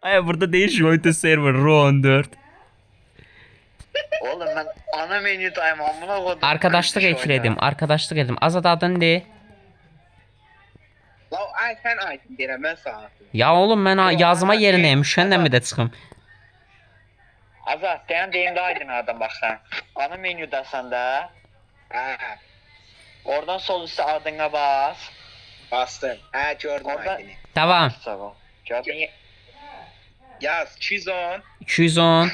Ay burada değil joint server Ro 14. Oğlum ben ana menüdayım amına koydum. Arkadaşlık ekledim. Arkadaşlık edim. Azad adın de. La ay sen aydın deyirəm mən sana. Ya oğlum ben yazma yerineyim. Üşenle mi de çıkım? Azat senin deyimde aydın adam bak sen. Ana menüdasan da. Hə, Oradan sol üstə adına bas. bastım. Hə, gördüm Orada- aydını. Tamam. Sağ ol. Gördün Yaz 210 210.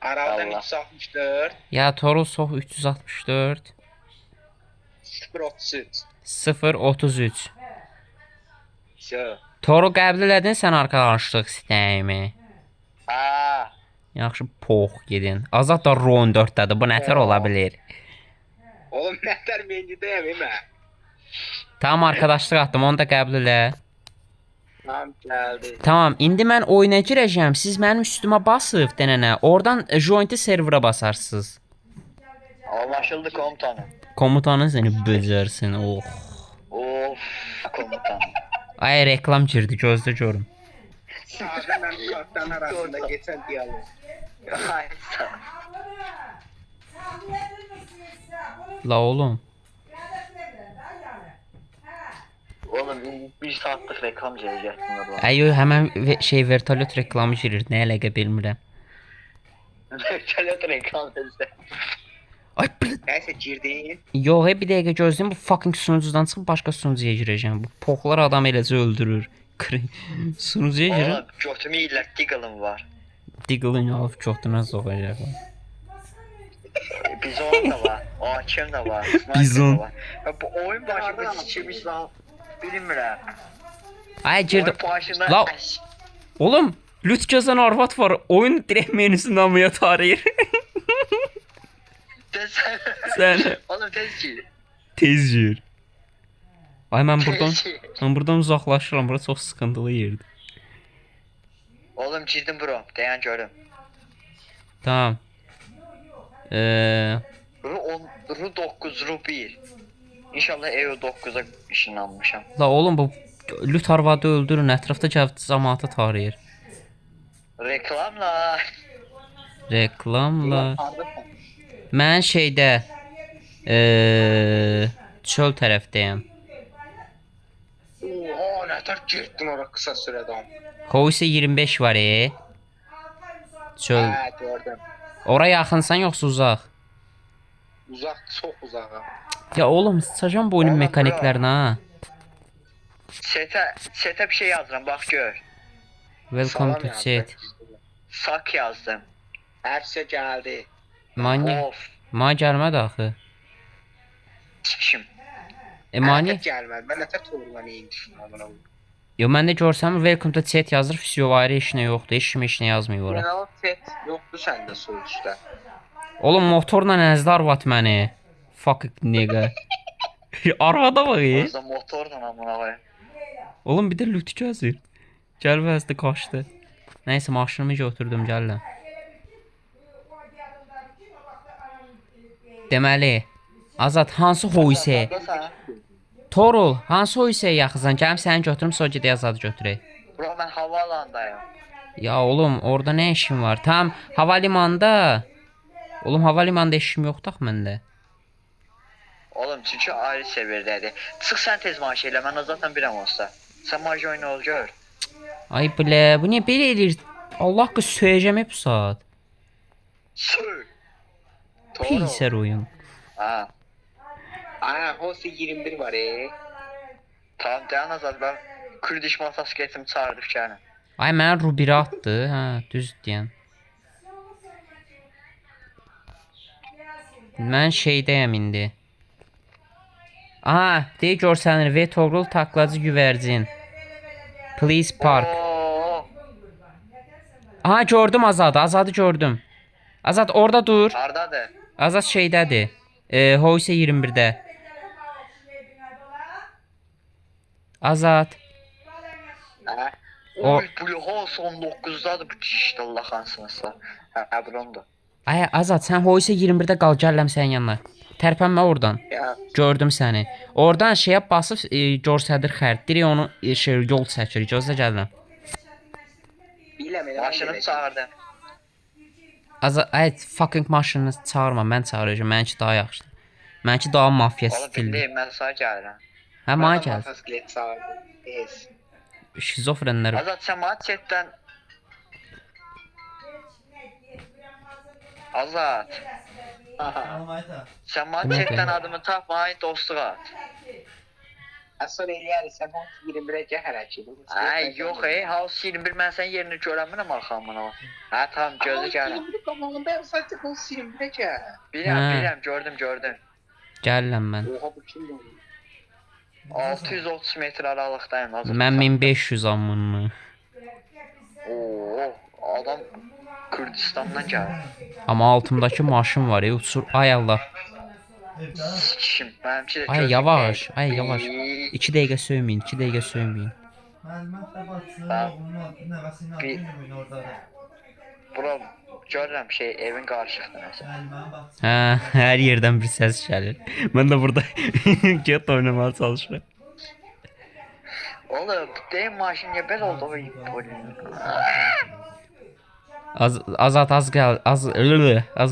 aradan Allah. 364 Ya Torul Sox 364. 033. 033. Şö. Toru qəbul elədin sən arkadaşlıq sistemi. Ha. Yaxşı pox gedin. Azad da Ro 14-dədir. Bu nətər ola bilər? Oğlum nətər menüdəyəm mən. Tamam arkadaşlıq atdım. Onu da qəbul elə. Tamam gəldi. Tamam, indi mən oyuna girəcəm. Siz mənim üstümə basıb denənə. Oradan joint server'a basarsınız. Anlaşıldı komutanım. Komutanın səni böcərsin. Oh. Of komutanım. Ay reklam girdi. Gözlə görüm. Sağda mən kartların arasında geçən diyalog. Ay sağ ol. La oğlum. Oğlum bir saatlik reklam gelecektim bu. Ay həmən şey vertolyot reklamı girir. Nə əlaqə bilmirəm. Çelot reklam dedi. Ay bl- Nəysə girdin. Yox, bir dəqiqə gözləyin. Bu fucking sunucudan çıxıb başqa sunucuya girəcəm. Bu poxlar adam eləcə öldürür. Sunucuya girin. Oğlum götümü ilə Diggle'ım var. Diggle'ın alıb çoxduna soxacaq. Bizon da var. Hakim da var. Bizon. da var. Ya bu oyun başında sikilmiş lan. Bilmirəm. Ay girdim. Oyun başında La- Oğlum, lüt gözən arvad var. Oyun direkt menüsünü hamıya tarayır. Sen. Sən Oğlum tez ki. tez gir. Ay mən buradan Tez ki. mən buradan uzaqlaşıram. Bura çox sıxıntılı yerdir. Oğlum girdim bro. Dayan görüm. Tamam. Ru 9, Ru 1. İnşallah EU 9'a ışınlanmışam. La oğlum bu lüt arvadı öldürün. Ətrafda cəmaatı tarayır. Reklamla. Reklamla. Hardasan? Mən şeydə çöl tərəfdəyəm. Oha nətər girdin ora qısa sürədə. Hovsi 25 var Çöl. Hə, gördüm. Ora yaxınsan yoxsa uzaq? Uzaq, çox uzağa. Ya oğlum sıçacam bu oyunun Oğlum, mekaniklərinə ha. Chat'e bir şey yazdım bak gör. Welcome Salam to yazdı. chat. Sak yazdım. Hər şey gəldi. Mani. Of. Ma gəlmədi axı. Çıkışım. Mani. Nətər gəlmədi. Mən nətər toruna neymişim amına. Yo məndə görsəm welcome to chat yazır. Fisyo ayrı heç nə yoxdur. Heç nə yazmıyor ora. General set yoxdur səndə sol üstə. Oğlum motorla əzdi arvad məni. Fuck nigga. Arvada bak ya. Orada motordan amına koyayım. Oğlum bir de lüt gəzir. Gəl vəzdi qaçdı. Nəysə maşınımı götürdüm gəllə. Deməli, Azad hansı hoysə? Torul, hansı hoysəyə yaxınsan? Gəlim səni götürüm, sonra gedək Azadı götürək. Bro ben havaalanındayım. Ya oğlum, orada nə işin var? Tam havalimanında. Oğlum havalimanında işim yoxdur axı məndə. Oğlum çünkü ayrı seviyedeydi. Çık sen tez maaşı elə, mən zaten birəm olsa. Sen maaşı oyunu ol gör. Ay bilə, bu niyə belə eləyir? Allah qız söyəcəm hep bu saat. Sür. Pisər oyun. Ha. Ana, hosi 21 var Tamam dayan azad ben Kürdiş masası getim çağırdı fikrini. Ay mənə Rubiri atdı. Hə, düz deyən. Mən şeydəyəm indi. Aha, deyə görsənir. V Togrul taklacı güvərcin. Please park. Oo. Aha, gördüm Azadı. Azadı gördüm. Azad orada dur. Hardadır? Azad şeydədir. Hoysə 21-də. Azad. Ha. O- Oy bu ha son 9'dadır bu işte Allah hansınızsa. Ha bromdu. Ay Azad, sən Hoysə 21-də qal, gəlirəm sənin yanına. Tərpənmə oradan. Ya. Gördüm səni. Oradan şeyə basıb görsədir xərt. Dirək onu yol çəkir. Gözlə gəlirəm. Eləmə. Maşını çağırdım. Azat, ay fucking maşını çağırma, mən çağıracağam. Mənki daha yaxşıdır. Mənki daha mafiya Oğlum stildir. bildiyim mən sağ gəlirəm. Hə, mənə gəl. Motosiklet çağırdı. Yes. Şizofrenlər. Azat sen bana chatten... Azat. Sen bana Demek chatten öyle. adımı tap bana dostluq at. Sonra eləyərik, sən 21-ə gəl hərəkət. Ay yok House 21 mən sənin yerini görəmirəm arxamına. Hə tamam gözü gələm. Qabağında sadəcə House 21-ə gəl. Bilirəm gördüm. Gəlirəm mən. Oha bu kimdir? 630 metr aralıqdayım Azat. Mən 1500 amını. Oo, adam Kürdistandan gəlir. Amma altımdakı maşın var, uçur. Ay Allah. Kim? Benimki de Ay gözüm yavaş, değil. ay yavaş. 2 dəqiqə söyməyin, 2 dəqiqə söyməyin. Məlumat bacısının Ben- oğlunun nəvəsinin adı Bir- yoxdur orada da. Bro, görürəm şey evin qarşısında nəsə. Müəllimənin bacısı. Hə, hər yerdən bir səs gəlir. Mən də burada get oynamağa çalışıram. Oğlum, deyim maşın niyə belə oldu? Oy, Azat az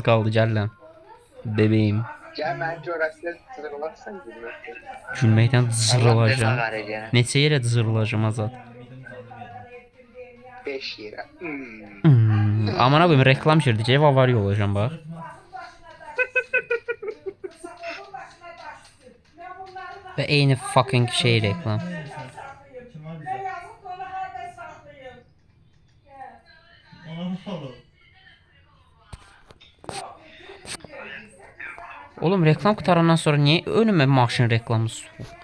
qaldı gəlirəm. Bebeyim. Gəl mənim görəsində zırılarsan gülmək. Gülməkdən Allah zırılacağam. bezə edir. Neçə yerə zırılacağam Azat? Midim canım yedim. 5 yerə. Amına qoyum reklam girdi, avariya olacağam bax. Və eyni fucking şey reklam. Kim var bizə? Ona nə oldu? Oğlum reklam qutarandan sonra niyə önümə maşın reklamı soxulur?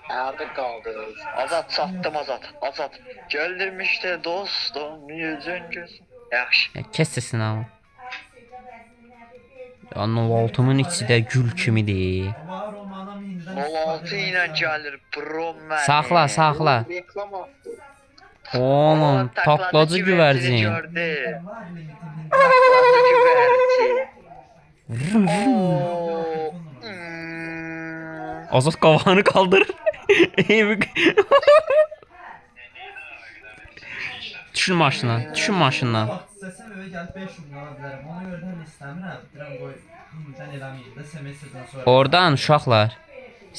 Harda qaldı? Azat sattım Azat. Güldürmüşdü dostum yüzün gözü. Yaxşı. Ya kes sesini ama. Ya 06'mın içi də gül kimidir. Var o mənə mindən 06 ilə gəlir bro mən. Saxla. Reklam atdı. Oğlum taklacı güvərcin. Gördü. Var limitin. Taklacı güvərcin. Oo, Azat qavağını qaldırır. Düşün maşından. Vaxt istəsəm evə gəlib 5 gün qala bilərəm. Ona görə də istəmirəm. Deyirəm qoy indidən eləməyim də semestrdən sonra. Oradan uşaqlar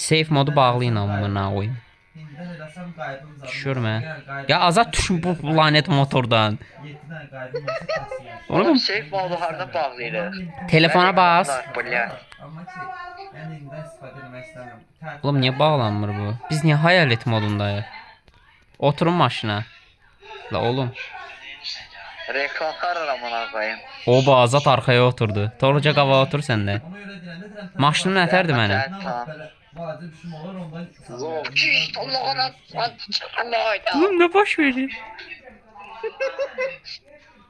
safe modu bağlayın amına qoyun. İndidən eləsəm qaybım zadı. Düşürmə. Ya Azat düşün bu lanet motordan. 7 dənə qaybım olsa kasılar. Oğlum safe modu hardan bağlayırıq? Telefona bas. Bля. Amma ki, mən indidən istifadə etmək istəmirəm. Oğlum niyə bağlanmır bu? Biz niyə hayalet modundayıq? Oturun maşına. La oğlum. Reklamlar aramına koyayım. Oba Azat arxaya oturdu. Torca qabağa otur sən də. Ona görə deyəndə Maşının nətərdir mənim? Nə vaxt belə vacib işim olur ondan. Zor. Çüş, Allah'ına Allah'ına. Oğlum nə baş verir?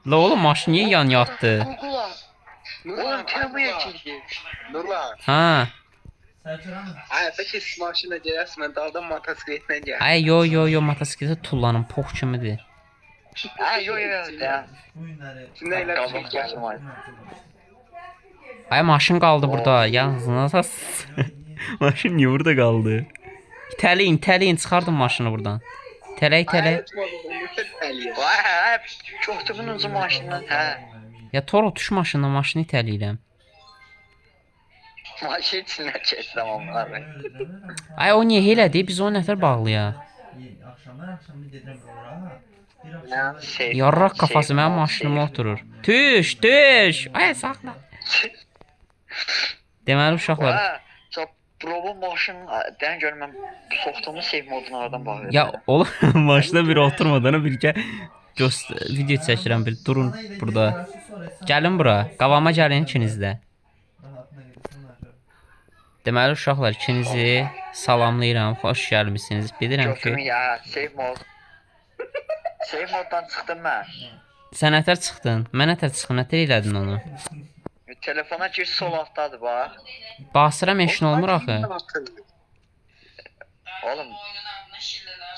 La oğlum maşın niyə yan yatdı? Google'a. Oğlum terabuya girdi. Nurlan. Ha. Sərkərəm. Ay, peki maşına gələrsən, mən daldan motosikletlə gəl. Ay yo motosikletə tullanım pox kimidir. Ha yo. Ya. Bu günləri. Şimdi elə bir şey gəl. Kaldım var. Ay maşın qaldı burada. Yalnız maşın niyə burada qaldı? İtələyin çıxardın maşını buradan. İtələ. Vay, çok bunun uzun maşından. Ha. Ya Toro tuş maşından maşını itələyirəm. Maşın içindən keçdim onları. Ay o niyə elədi? Biz onu nətər bağlayaq? Axşamlar gedirəm ora. Bir Ne? axşam Şey, Yarraq kafası mənim maşınıma oturur. Düş. Ay saxla. Deməli uşaqlar. Ha, çok probun maşın, dən gör mən soxduğumu save moduna oradan bağlayıram. Ya oğlum maşına biri oturmadan birgə video çəkirəm bil. Durun burada. Gəlin bura. Qavama gəlin ikiniz də. rahatına gedirsən. Deməli uşaqlar ikinizi salamlayıram. Xoş gəlmisiniz. Bilirəm Götümü ki ya, save mod. Save moddan çıxdım mən. sən nətər çıxdın? Mən nətər çıxdım? Nətər elədin onu? Telefona gir sol altdadır bax. Basıram eşin olmur axı. Oğlum.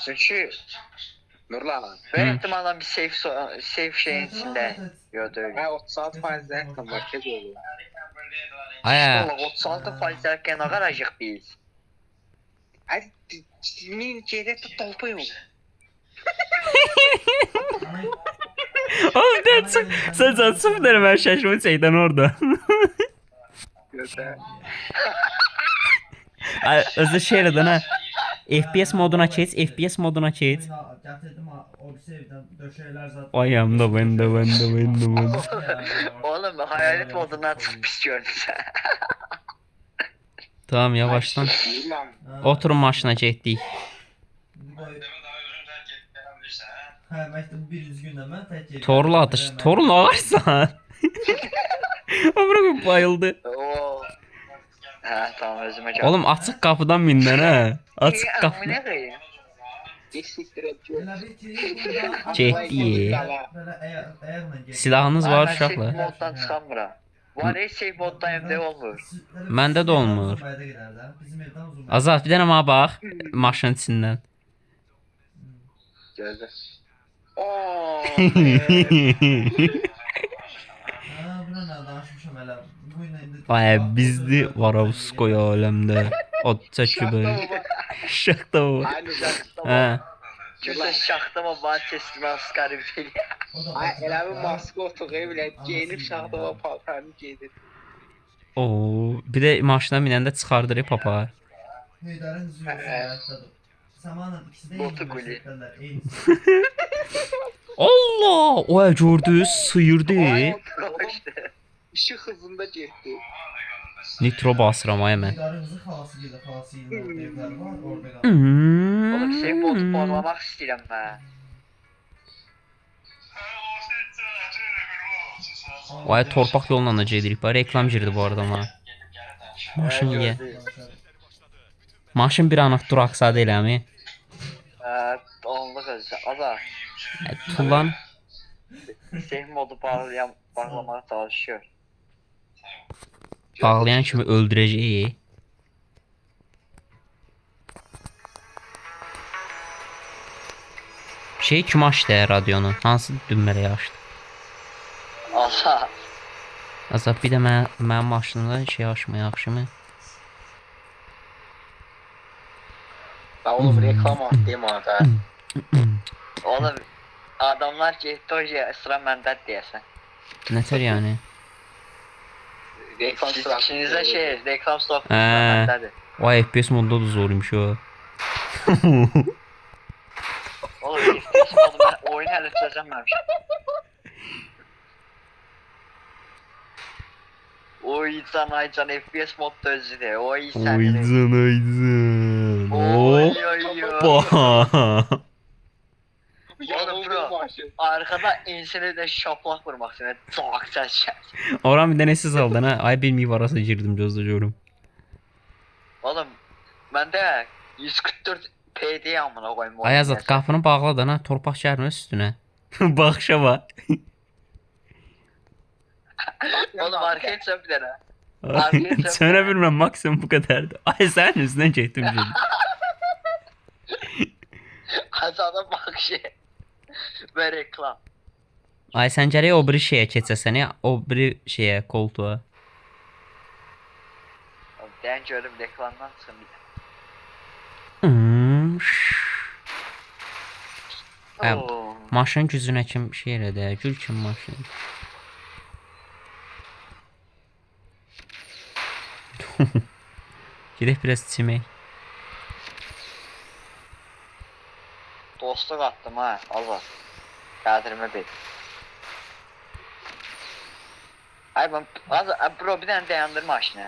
Çünki Nurlan. ben ehtimalən bir save şeyin içində. Yo deyil. Ay 36 faizler tam var kez olur. Ay. Oğlum 36 faizlərkən nə qarajıq biz? Ay min kere tut tolpayım. Sen sıfır derim ben şaşırma şeyden orada. Gözəl. Ay, özü şey elədən ha. FPS moduna geç, FPS moduna geç. Gətirdim o birisi evdən döşəklər zat. Ay amda ben de. Oğlum hayalet modundan çık pis görünürsən. Tamam yavaştan. Ulan. Oturun maşına getdik. Hə, məktəb birinci gündə mən tək yedim. Torla atış. Torun ağarsan. Amına bayıldı. Oo. Hə, tamam özümə gəl. Oğlum açık kapıdan minden ha. Açık Bu kapı. nə qoyayım? Siktir et gör. Elə bil ki, burada Getdi. belə ayaqla gedir. Silahınız var Mən uşaqlar. safe moddan çıxamıram. Var ya safe moddan evdə olmur. Məndə də olmur. Zubayda gedər də. Bizim evdən uzun. Azat bir dənə mənə bax. Maşının içindən. Gözəl. Oo. Ha, buna nə danışmışam hələ. Bu ilə indi. Ay bizdi Varovskoy aləmdə. Od çəkibə. Şaxta o. Aynı şaxta. Hə. Kimsə şaxtama bana testimi asqarı bir O da Ay elə bir maska otuğu bilə geyinib şaxta paltarını geydir. Oo, bir də maşına minəndə çıxardır papa. Heydərin üzü yoxsa həyatdadır. Samanla ikisi də Botu eyni guli. vəziyyətdələr, eyni. Allah! O gördünüz, sıyırdı. işte. İşıq hızında getdi. Nitro basıram ay mən. Heydərin üzü xalası gedir, xalası ilə evləri var, orada qalır. Oğlum safe modu bağlamaq istəyirəm mən. Vay torpaq yolla da gedirik. Bax reklam girdi bu arada ona. Maşın ye. Maşın bir anlıq duraqsadı eləmi? Onluq özü. Ada Tulan. safe modu bağlamağa çalışıyor. Bağlayan kimi öldürəcəyik. Şey kim açdı radionu? Hansı düyməni açdı? Allah. Azab bir də mənim maşınımda şey açmaya yaxşımı? Ben oğlum reklam attım orada. Oğlum adamlar getdi o sıra məndə deyəsən. Nətər yəni? Reklam Siz sırası. içinizdə şey reklam sohbeti Hə. məndədir. O FPS modda da zor imiş o. Oğlum FPS modu mən oyun hələ çözəməmişəm. Oy can aycan FPS modda özüdür. Oy sən. Ayzın ayzın. Oy oy oy. Hoppa. Oğlum bro. Arkada insene de şaplak vurmak sene. Çok ses gel. Oran bir dənə siz aldın ha. Ay bilməyib arası girdim gözləyiyorum. Oğlum bende 144 PD amına koyayım. Ay Azat qapını bağladın ha. Torpaq gəlmir üstünə. Baxışa bax. Oğlum arkaya çöp bir tane. Sönə bilməm maksimum bu qədərdir. Ay sənin üstündən getdim gedim. Azada bak şey. Ve reklam. Ay sən gərək o biri şeyə keçəsən ya. O biri şeyə koltuğa. Oğlum ben gördüm reklamdan çıkın bir Hə, de. Oo. maşın gücünə kim şey elədi? Gül kim maşın. Gedək biraz çimək. Dostluk attım ha. Allah. Kadirime bil. Ay ben bro bir tane dayandır maşını.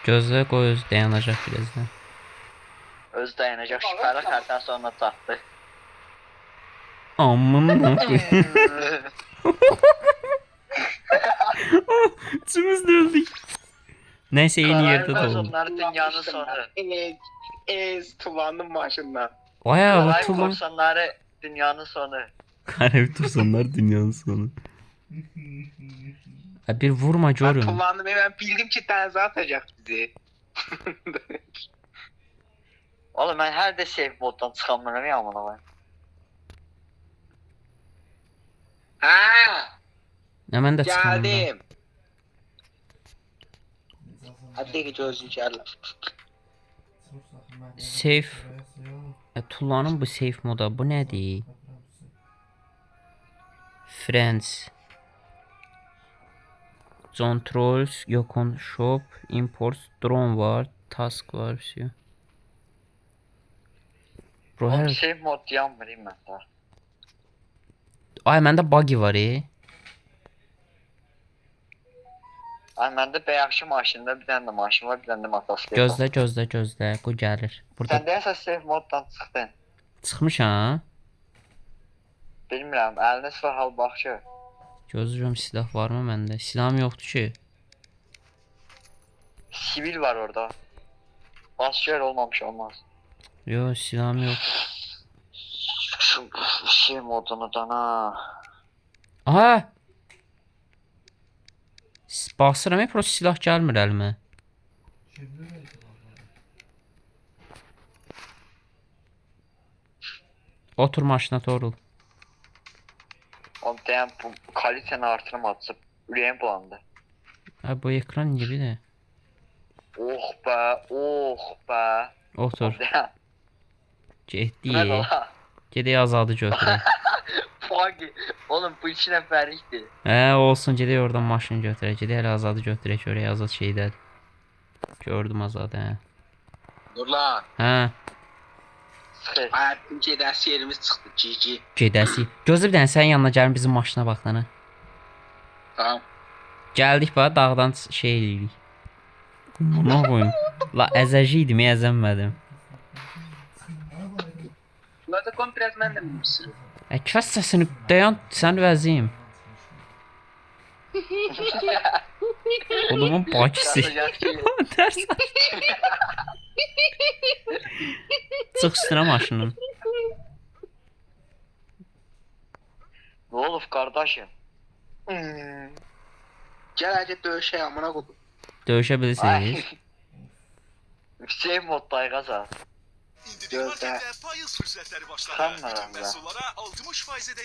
Gözlə qoy öz dayanacaq birazdan. Öz dayanacak şüpheli kartdan sonra taktı. Amına koyayım. İkimiz de öldük. Neyse yeni yerde de oldu. Onlar dünyanın sonu. Tulandım maşından. Vay abi Kolay tulan. korsanları dünyanın sonu. Karevi tursanlar dünyanın sonu. Ha, bir vurma Ben görün. tulandım ben bildim ki denize atacak bizi. Oğlum ben her de safe moddan çıkamıyorum ya amına koyayım. Ha, Hemen de çıkalım. geldim. Hadi gözün geldim. Safe. Tulanın bu safe moda bu nədir? Friends. John Trolls, Yokon Shop, Imports, Drone var, Task var bir şey. Bro, Oğlum hər... save mod yanmır məndə. Ay, məndə buggy var, Ay məndə bəyəxşi maşında bir dənə də maşın var, bir dənə də motosiklet var. Gözlə, gözlə, gözlə. Bu gəlir. Burada Sən deyəsən save moddan çıxdın. çıxmışam. Bilmirəm, əlinə silah al bax ki. Gözləyirəm silah varmı məndə? Silahım yoxdur ki. Sivil var orada. Asker olmamış olmaz. Yo, silahım yox. Şu şey modunu dana. Aha! Basıram, prosta silah gəlmir əlimə. Otur maşına Torul. Oğlum deyəm bu kalitəni artırmadı. Ürəyim bulandı. Ha, bu ekran niyə bir də? Oh be, oh be. Otur. Deyəm. Getdi. Nə la? Gedək azadı götürək. Fuck. Oğlum bu 2 nəfərlikdir. Hə, olsun, gedək oradan maşını götürək. Gedək hələ azadı götürək. Oraya azad şeydədir. Gördüm azadı, hə. Dur lan. Hə, Sıxır. Hayatın gedəsi yerimiz çıxdı. GG. gedəsi. Gözlə bir dənə sənin yanına gəlin bizim maşına bax dana. Tamam. Gəldik bax dağdan şey eləyirik. Nə qoyum? La əzəci idim, əzənmədim. Bunlarda kompres mən də bilmişsiniz. Kəs səsini, dayan, sən vəziyim. Oğlumun bakisi. Tərs. Çıx üstünə maşının. Nə olub qardaşım? Gəl hadi döyüşək amına qoydum. Döyüşə bilirsiniz. Save moddayıq azar. İndirim marketdə payız fürsətləri başladı. Tamam, Bütün tamam. məhsullara 60%-ə